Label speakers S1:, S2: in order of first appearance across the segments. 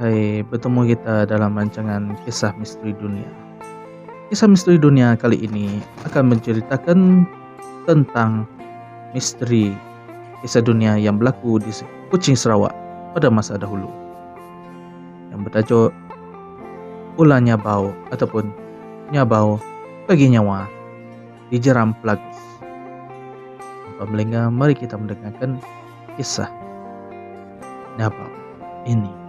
S1: Hai, bertemu kita dalam rancangan Kisah Misteri Dunia. Kisah Misteri Dunia kali ini akan menceritakan tentang misteri kisah dunia yang berlaku di Kuching Sarawak pada masa dahulu, yang bertajuk Ular Nyabau ataupun Nyabau bagi Nyawa di Jeram Pelagus. Tanpa melengah, mari kita mendengarkan kisah Nyabau ini.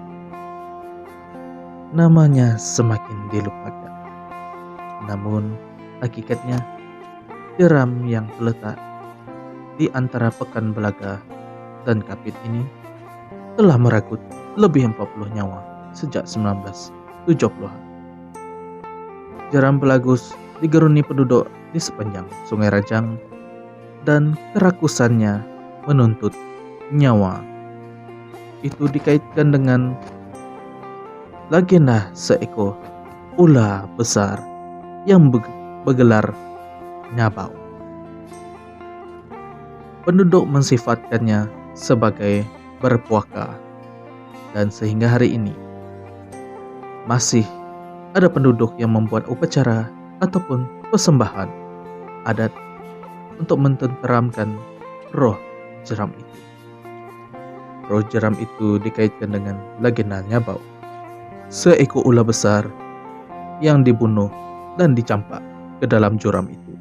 S1: Namanya semakin dilupakan, namun hakikatnya jeram yang terletak di antara Pekan Belaga dan Kapit ini telah merenggut lebih 40 nyawa sejak 1970-an. Jeram Pelagus digeruni penduduk di sepanjang Sungai Rajang dan kerakusannya menuntut nyawa. Itu dikaitkan dengan legenda seekor ular besar yang bergelar Nyabau. Penduduk mensifatkannya sebagai berpuaka, dan sehingga hari ini masih ada penduduk yang membuat upacara ataupun persembahan adat untuk mententeramkan roh jeram itu. Roh jeram itu dikaitkan dengan legenda Nyabau, seekor ular besar yang dibunuh dan dicampak ke dalam jurang itu.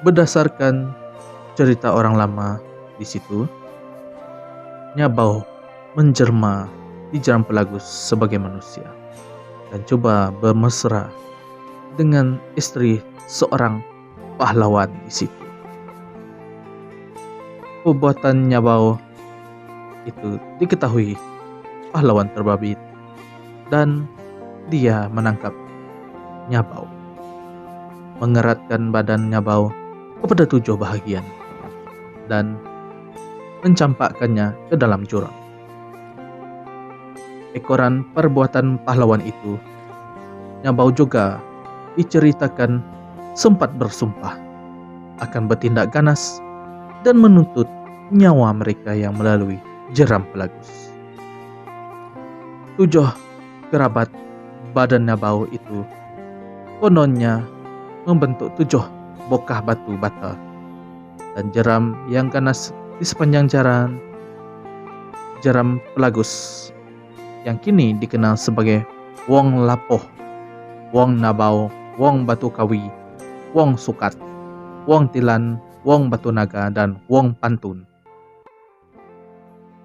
S1: Berdasarkan cerita orang lama di situ, Nyabau menjelma di Jeram Pelagus sebagai manusia dan coba bermesra dengan istri seorang pahlawan di situ. Perbuatan Nyabau itu diketahui pahlawan terbabit dan dia menangkap Nyabau, mengeratkan badan Nyabau kepada 7 bahagian dan mencampakkannya ke dalam jurang. Ekoran perbuatan pahlawan itu, Nyabau juga diceritakan sempat bersumpah akan bertindak ganas dan menuntut nyawa mereka yang melalui Jeram Pelagus. 7 kerabat badan Nyabau itu kononnya membentuk 7 bokah batu bata dan jeram yang ganas di sepanjang jalan Jeram Pelagus yang kini dikenal sebagai Wong Lapoh, Wong Nabau, Wong Batu Kawi, Wong Sukat, Wong Tilan, Wong Batu Naga, dan Wong Pantun.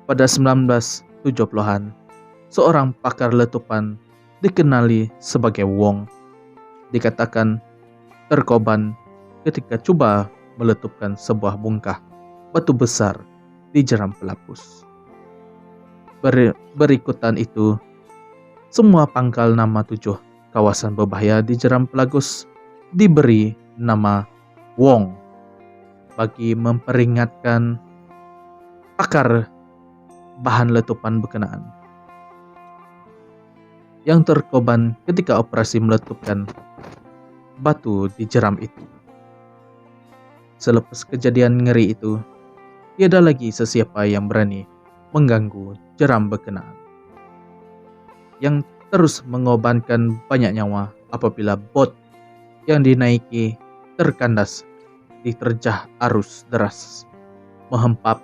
S1: Pada 1970-an, seorang pakar letupan dikenali sebagai Wong dikatakan terkorban ketika coba meletupkan sebuah bongkah batu besar di Jeram Pelagus. Berikutan itu, semua pangkal nama 7 kawasan berbahaya di Jeram Pelagus diberi nama Wong bagi memperingatkan pakar bahan letupan berkenaan yang terkorban ketika operasi meletupkan batu di jeram itu. Selepas kejadian ngeri itu, tiada lagi sesiapa yang berani mengganggu jeram berkenaan, yang terus mengorbankan banyak nyawa apabila bot yang dinaiki terkandas diterjah arus deras, menghempap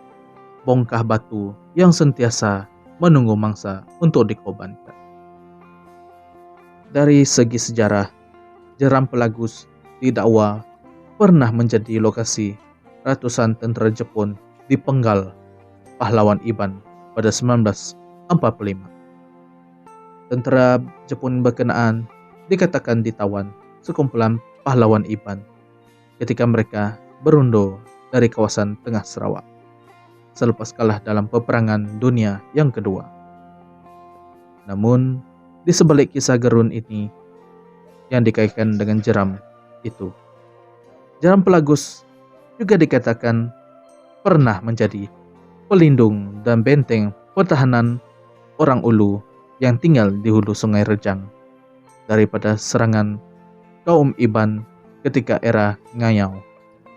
S1: bongkah batu yang sentiasa menunggu mangsa untuk dikorbankan. Dari segi sejarah, Jeram Pelagus didakwa pernah menjadi lokasi ratusan tentera Jepun dipenggal pahlawan Iban pada 1945. Tentera Jepun berkenaan dikatakan ditawan sekumpulan pahlawan Iban ketika mereka berundur dari kawasan tengah Sarawak selepas kalah dalam peperangan dunia yang kedua. Namun, di sebalik kisah gerun ini yang dikaitkan dengan jeram itu, Jeram Pelagus juga dikatakan pernah menjadi pelindung dan benteng pertahanan orang Ulu yang tinggal di hulu Sungai Rejang daripada serangan kaum Iban ketika era Ngayau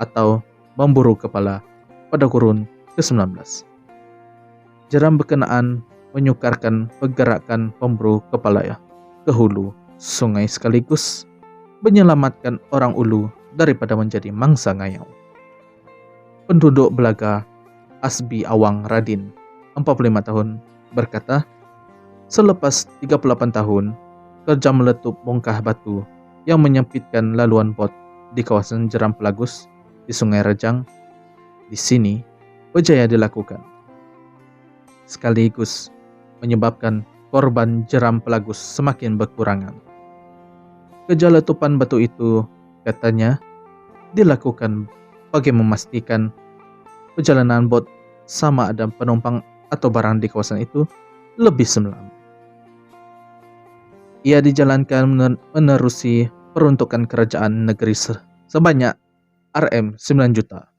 S1: atau memburu kepala pada kurun ke-19. Jeram berkenaan menyukarkan pergerakan pemburu kepala ke hulu sungai sekaligus menyelamatkan orang ulu daripada menjadi mangsa ngayau. Penduduk Belaga Asbi Awang Radin, 45 tahun, berkata, selepas 38 tahun, kerja meletup bongkah batu yang menyempitkan laluan bot di kawasan Jeram Pelagus di Sungai Rejang, di sini berjaya dilakukan. Sekaligus menyebabkan korban Jeram Pelagus semakin berkurangan. Kerja letupan batu itu, katanya, dilakukan bagi memastikan perjalanan bot sama ada penumpang atau barang di kawasan itu lebih selamat. Ia dijalankan menerusi peruntukan kerajaan negeri sebanyak Rm 9 juta.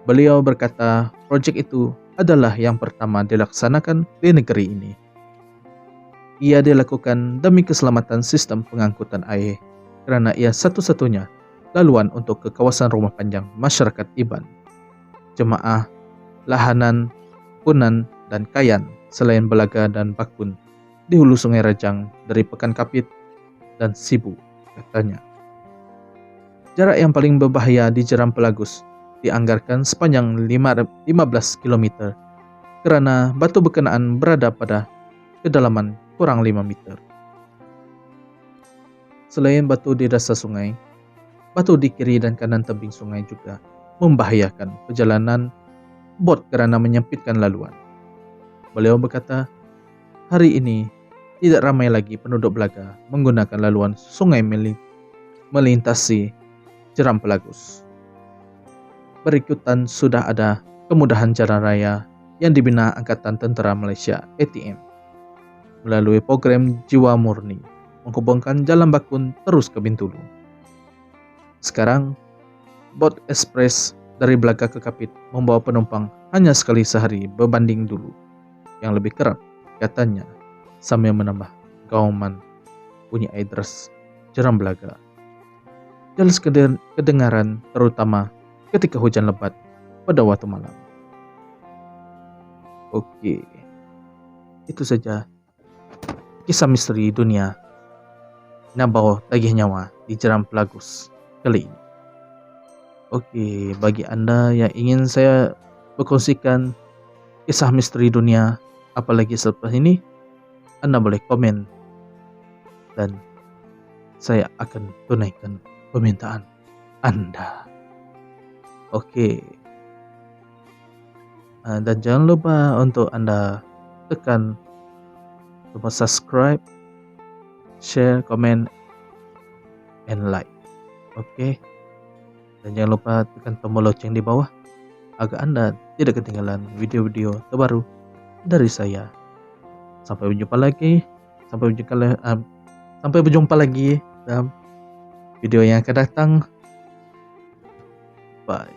S1: Beliau berkata proyek itu adalah yang pertama dilaksanakan di negeri ini. Ia dilakukan demi keselamatan sistem pengangkutan air kerana ia satu-satunya laluan untuk ke kawasan rumah panjang masyarakat Iban, jemaah, lahanan, punan, dan kayan selain Belaga dan Bakun di hulu Sungai Rejang dari Pekan Kapit dan Sibu, katanya. Jarak yang paling berbahaya di Jeram Pelagus dianggarkan sepanjang 15 km kerana batu berkenaan berada pada kedalaman kurang 5 meter. Selain batu di dasar sungai, batu di kiri dan kanan tebing sungai juga membahayakan perjalanan bot kerana menyempitkan laluan. Beliau berkata, hari ini tidak ramai lagi penduduk Belaga menggunakan laluan sungai melintasi Jeram Pelagus. Berikutan sudah ada kemudahan jalan raya yang dibina Angkatan Tentera Malaysia ATM melalui program Jiwa Murni menghubungkan Jalan Bakun terus ke Bintulu. Sekarang, bot ekspres dari Belaga ke Kapit membawa penumpang hanya sekali sehari berbanding dulu yang lebih kerap, katanya, sambil menambah gauman bunyi air deras Jeram Belaga. Jelas kedengaran terutama ketika hujan lebat pada waktu malam. Oke, itu saja kisah misteri dunia Nabaw Tagih Nyawa di Jeram Pelagus kali ini. Oke, bagi anda yang ingin saya berkongsikan kisah misteri dunia apalagi selepas ini, anda boleh komen dan saya akan tunaikan permintaan anda. Oke. Dan jangan lupa untuk anda tekan tombol subscribe, share, komen, and like. Oke. Dan jangan lupa tekan tombol lonceng di bawah agar anda tidak ketinggalan video-video terbaru dari saya. Sampai berjumpa lagi dalam video yang akan datang. Bye.